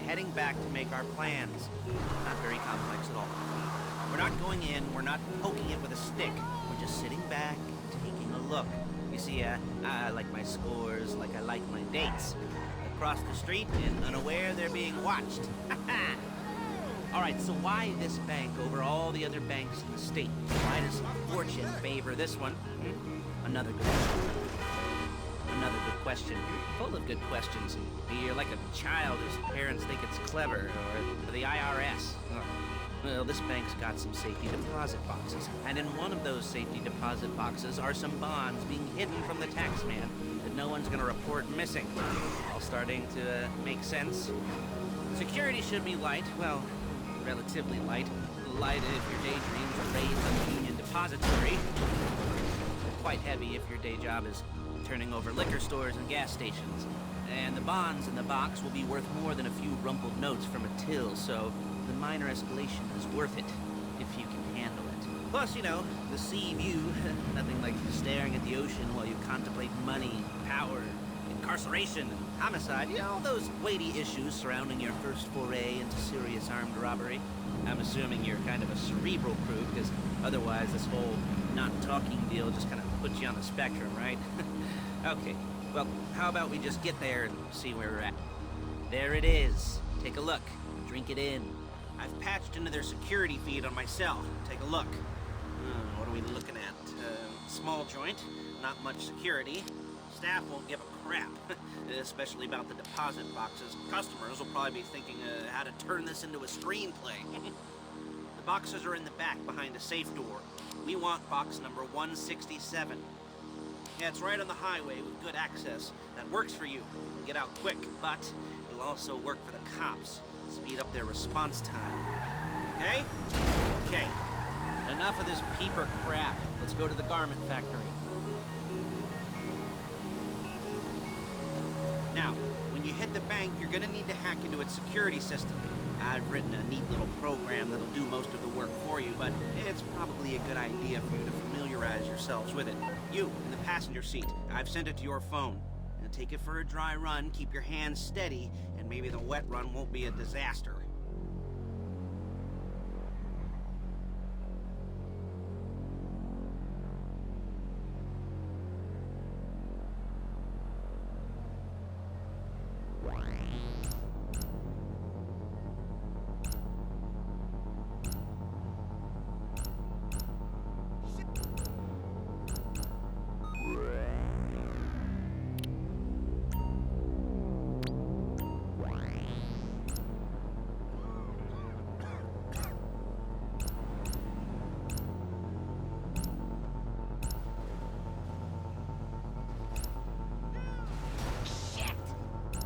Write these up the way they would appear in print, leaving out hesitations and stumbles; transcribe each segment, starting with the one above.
heading back to make our plans. Not very complex at all. We're not going in, we're not poking it with a stick. We're just sitting back, taking a look. You see, I like my scores like I like my dates. Across the street and unaware they're being watched. Alright, so why this bank over all the other banks in the state? Why does fortune favor this one? Another good question. Full of good questions. You're like a child whose parents think it's clever, or the IRS. Well, this bank's got some safety deposit boxes, and in one of those safety deposit boxes are some bonds being hidden from the tax man that no one's gonna report missing. All starting to make sense. Security should be light, well, relatively light. Light if your daydreams are raised on the Union Depository. Quite heavy if your day job is turning over liquor stores and gas stations. And the bonds in the box will be worth more than a few rumpled notes from a till, so the minor escalation is worth it, if you can handle it. Plus, you know, the sea view, nothing like staring at the ocean while you contemplate money, power, incarceration, and homicide, you know, all those weighty issues surrounding your first foray into serious armed robbery. I'm assuming you're kind of a cerebral crew, because otherwise this whole not-talking deal just kind of puts you on the spectrum, right? Okay, well, how about we just get there and see where we're at? There it is. Take a look. Drink it in. I've patched into their security feed on my cell. Take a look. What are we looking at? Small joint, not much security. Staff won't give a crap, especially about the deposit boxes. Customers will probably be thinking how to turn this into a screenplay. The boxes are in the back behind a safe door. We want box number 167. Yeah, it's right on the highway with good access. That works for you. Get out quick, but it'll also work for the cops. Speed up their response time. Okay? Okay. Enough of this peeper crap. Let's go to the garment factory. Now, when you hit the bank, you're gonna need to hack into its security system. I've written a neat little program that'll do most of the work for you, but it's probably a good idea for you to familiarize yourselves with it. You, in the passenger seat, I've sent it to your phone. Now take it for a dry run, keep your hands steady, and maybe the wet run won't be a disaster.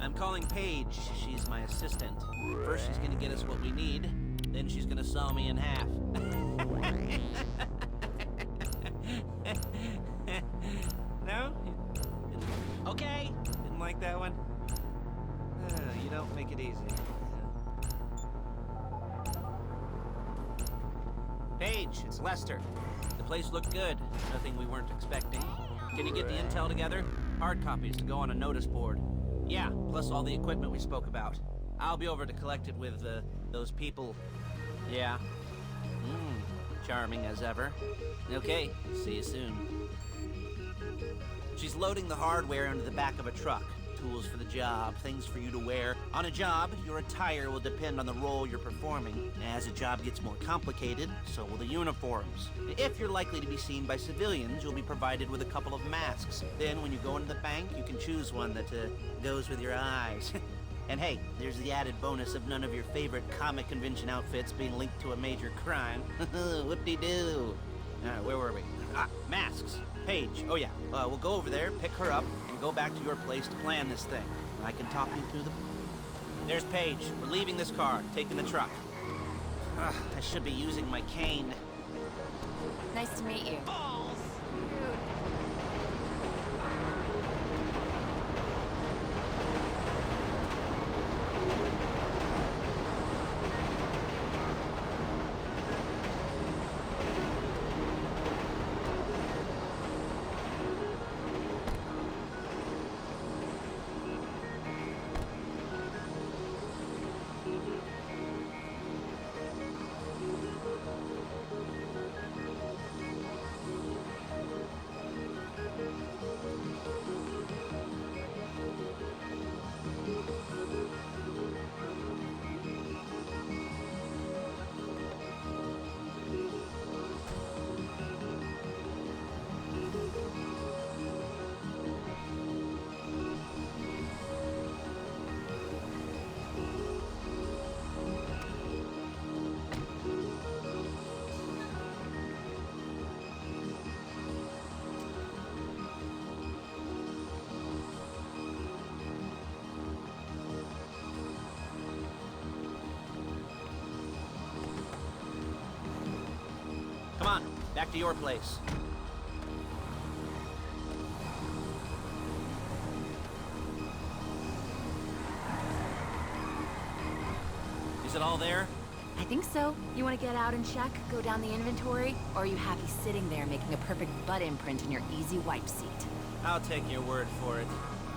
I'm calling Paige. She's my assistant. First she's gonna get us what we need, then she's gonna saw me in half. No? Okay. Didn't like that one? You don't make it easy. Paige, it's Lester. The place looked good. Nothing we weren't expecting. Can you get the intel together? Hard copies to go on a notice board. Yeah, plus all the equipment we spoke about. I'll be over to collect it with, those people. Yeah. Charming as ever. Okay, see you soon. She's loading the hardware into the back of a truck. Tools for the job, things for you to wear. On a job, your attire will depend on the role you're performing. As a job gets more complicated, so will the uniforms. If you're likely to be seen by civilians, you'll be provided with a couple of masks. Then when you go into the bank, you can choose one that goes with your eyes. And hey, there's the added bonus of none of your favorite comic convention outfits being linked to a major crime. Whoop-de-doo. Alright, where were we? Masks. Paige. Oh yeah, we'll go over there, pick her up, and go back to your place to plan this thing. I can talk you through the... There's Paige. We're leaving this car, taking the truck. I should be using my cane. Nice to meet you. Balls! Back to your place. Is it all there? I think so. You want to get out and check, go down the inventory, or are you happy sitting there making a perfect butt imprint in your easy wipe seat? I'll take your word for it.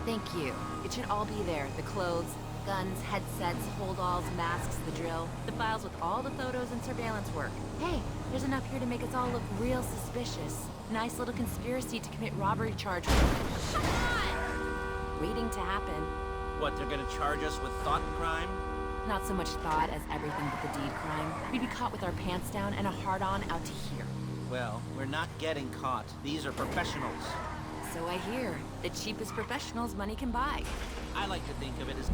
Thank you. It should all be there. The clothes, guns, headsets, holdalls, masks, the drill, the files with all the photos and surveillance work. Hey, there's enough here to make us all look real suspicious. Nice little conspiracy to commit robbery charge. Shut on! Waiting to happen. What, they're gonna charge us with thought crime? Not so much thought as everything but the deed crime. We'd be caught with our pants down and a hard-on out to here. Well, we're not getting caught. These are professionals. So I hear. The cheapest professionals money can buy. I like to think of it as